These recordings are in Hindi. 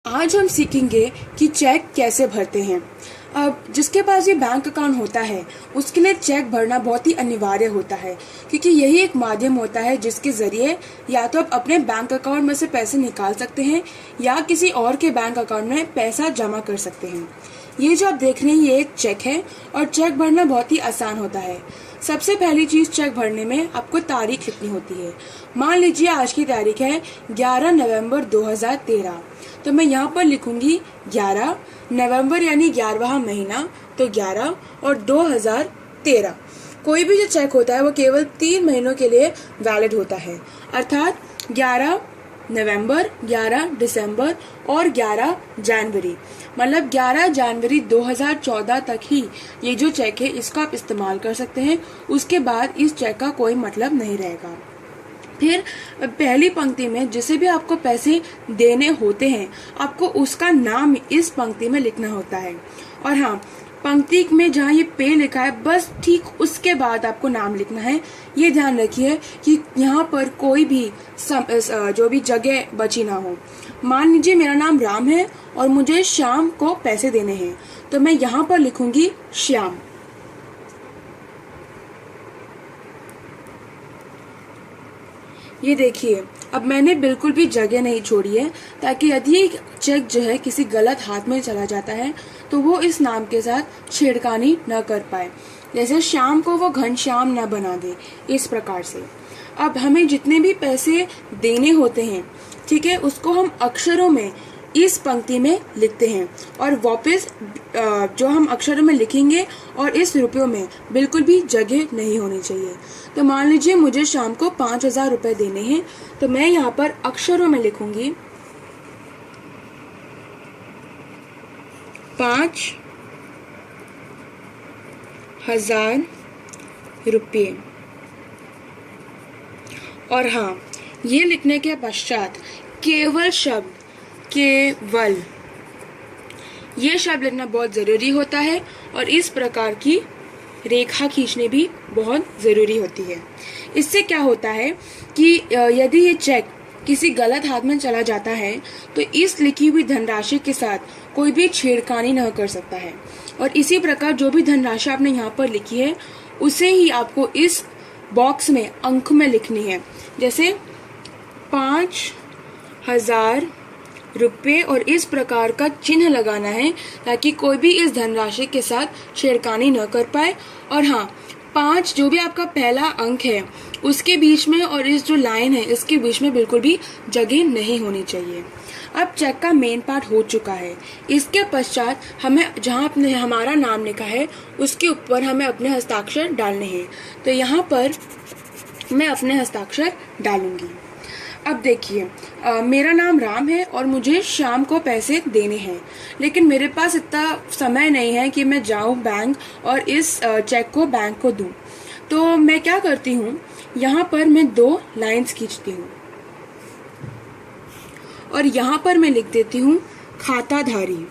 आज हम सीखेंगे कि चेक कैसे भरते हैं। अब जिसके पास ये बैंक अकाउंट होता है उसके लिए चेक भरना बहुत ही अनिवार्य होता है, क्योंकि यही एक माध्यम होता है जिसके जरिए या तो आप अपने बैंक अकाउंट में से पैसे निकाल सकते हैं या किसी और के बैंक अकाउंट में पैसा जमा कर सकते हैं। ये जो आप देख रहे हैं ये एक चेक है और चेक भरना बहुत ही आसान होता है। सबसे पहली चीज चेक भरने में आपको तारीख लिखनी होती है। मान लीजिए आज की तारीख है 11 नवंबर 2013, तो मैं यहाँ पर लिखूंगी 11 नवंबर यानी 11वां महीना, तो 11 और 2013। कोई भी जो चेक होता है वो केवल 3 महीनों के लिए वैलिड होता है, अर्थात 11 नवंबर, 11 दिसंबर और 11 जनवरी, मतलब 11 जनवरी 2014 तक ही ये जो चेक है इसका आप इस्तेमाल कर सकते हैं। उसके बाद इस चेक का कोई मतलब नहीं रहेगा। फिर पहली पंक्ति में जिसे भी आपको पैसे देने होते हैं आपको उसका नाम इस पंक्ति में लिखना होता है। और हाँ, पंक्ति में जहाँ ये पे लिखा है बस ठीक उसके बाद आपको नाम लिखना है। ये ध्यान रखिए कि यहाँ पर कोई भी जो भी जगह बची ना हो। मान लीजिए मेरा नाम राम है और मुझे श्याम को पैसे देने हैं, तो मैं यहाँ पर लिखूंगी श्याम। ये देखिए, अब मैंने बिल्कुल भी जगह नहीं छोड़ी है, ताकि यदि चेक जो है किसी गलत हाथ में चला जाता है तो वो इस नाम के साथ छेड़खानी न कर पाए, जैसे श्याम को वो घनश्याम न बना दे, इस प्रकार से। अब हमें जितने भी पैसे देने होते हैं, ठीक है, उसको हम अक्षरों में इस पंक्ति में लिखते हैं और वापस जो हम अक्षरों में लिखेंगे और इस रुपयों में बिल्कुल भी जगह नहीं होनी चाहिए। तो मान लीजिए मुझे शाम को 5,000 रुपए देने हैं, तो मैं यहाँ पर अक्षरों में लिखूंगी 5,000 रुपये। और हाँ, ये लिखने के पश्चात केवल शब्द, केवल ये शब्द लिखना बहुत जरूरी होता है और इस प्रकार की रेखा खींचनी भी बहुत जरूरी होती है। इससे क्या होता है कि यदि ये चेक किसी गलत हाथ में चला जाता है तो इस लिखी हुई धनराशि के साथ कोई भी छेड़खानी न कर सकता है। और इसी प्रकार जो भी धनराशि आपने यहाँ पर लिखी है उसे ही आपको इस बॉक्स में अंक में लिखनी है, जैसे 5,000 रुपये, और इस प्रकार का चिन्ह लगाना है ताकि कोई भी इस धनराशि के साथ छेड़खानी न कर पाए। और हाँ, 5 जो भी आपका पहला अंक है उसके बीच में और इस जो लाइन है इसके बीच में बिल्कुल भी जगह नहीं होनी चाहिए। अब चेक का मेन पार्ट हो चुका है। इसके पश्चात हमें जहाँ अपने हमारा नाम लिखा है उसके ऊपर हमें अपने हस्ताक्षर डालने हैं, तो यहाँ पर मैं अपने हस्ताक्षर डालूंगी। अब देखिए, मेरा नाम राम है और मुझे शाम को पैसे देने हैं, लेकिन मेरे पास इतना समय नहीं है कि मैं जाऊं बैंक और इस चेक को बैंक को दूं। तो मैं क्या करती हूँ, यहाँ पर मैं 2 लाइंस खींचती हूँ और यहाँ पर मैं लिख देती हूँ खाताधारी।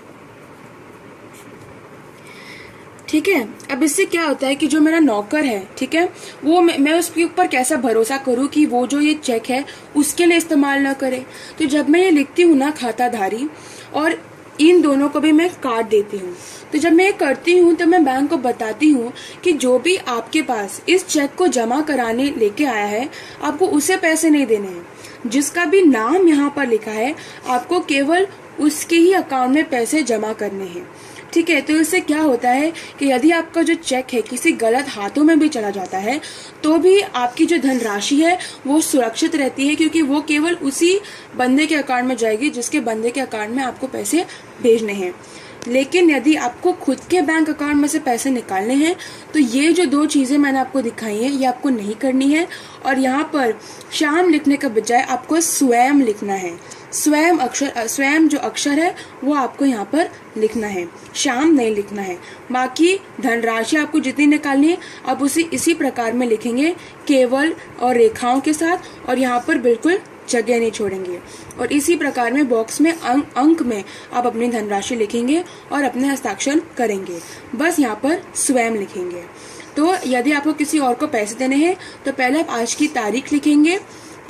ठीक है, अब इससे क्या होता है कि जो मेरा नौकर है, ठीक है, वो मैं उसके ऊपर कैसा भरोसा करूं कि वो जो ये चेक है उसके लिए इस्तेमाल ना करे। तो जब मैं ये लिखती हूँ ना खाताधारी, और इन दोनों को भी मैं काट देती हूँ, तो जब मैं ये करती हूँ तो मैं बैंक को बताती हूँ कि जो भी आपके पास इस चेक को जमा कराने लेके आया है आपको उसे पैसे नहीं देने हैं। जिसका भी नाम यहाँ पर लिखा है आपको केवल उसके ही अकाउंट में पैसे जमा करने हैं। ठीक है, तो इससे क्या होता है कि यदि आपका जो चेक है किसी गलत हाथों में भी चला जाता है तो भी आपकी जो धनराशि है वो सुरक्षित रहती है, क्योंकि वो केवल उसी बंदे के अकाउंट में जाएगी जिसके बंदे के अकाउंट में आपको पैसे भेजने हैं। लेकिन यदि आपको खुद के बैंक अकाउंट में से पैसे निकालने हैं तो ये जो 2 चीज़ें मैंने आपको दिखाई हैं ये आपको नहीं करनी है। और यहाँ पर शाम लिखने के बजाय आपको स्वयं लिखना है। स्वयं जो अक्षर है वो आपको यहाँ पर लिखना है, शाम नहीं लिखना है। बाकी धनराशि आपको जितनी निकालनी है आप इसी प्रकार में लिखेंगे, केवल और रेखाओं के साथ, और यहाँ पर बिल्कुल जगह नहीं छोड़ेंगे। और इसी प्रकार में बॉक्स में अंक में आप अपनी धनराशि लिखेंगे और अपने हस्ताक्षर करेंगे, बस यहाँ पर स्वयं लिखेंगे। तो यदि आपको किसी और को पैसे देने हैं तो पहले आप आज की तारीख लिखेंगे,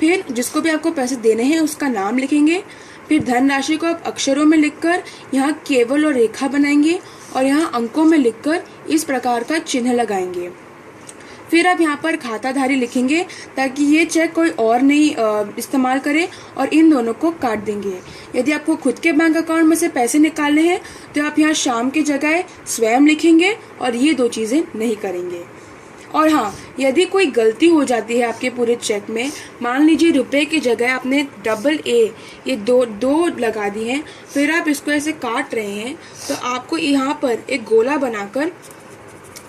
फिर जिसको भी आपको पैसे देने हैं उसका नाम लिखेंगे, फिर धनराशि को आप अक्षरों में लिखकर यहाँ केवल और रेखा बनाएंगे और यहाँ अंकों में लिखकर इस प्रकार का चिन्ह लगाएंगे। फिर आप यहाँ पर खाताधारी लिखेंगे ताकि ये चेक कोई और नहीं इस्तेमाल करे और इन दोनों को काट देंगे। यदि आपको खुद के बैंक अकाउंट में से पैसे निकालने हैं तो आप यहाँ शाम की जगह स्वयं लिखेंगे और ये दो चीज़ें नहीं करेंगे। और हाँ, यदि कोई गलती हो जाती है आपके पूरे चेक में, मान लीजिए रुपए की जगह आपने डबल ए ये दो लगा दी हैं, फिर आप इसको ऐसे काट रहे हैं, तो आपको यहाँ पर एक गोला बनाकर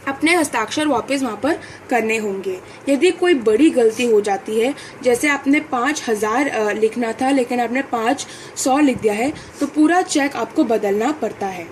अपने हस्ताक्षर वापस वहाँ पर करने होंगे। यदि कोई बड़ी गलती हो जाती है, जैसे आपने 5000 लिखना था लेकिन आपने 500 लिख दिया है, तो पूरा चेक आपको बदलना पड़ता है।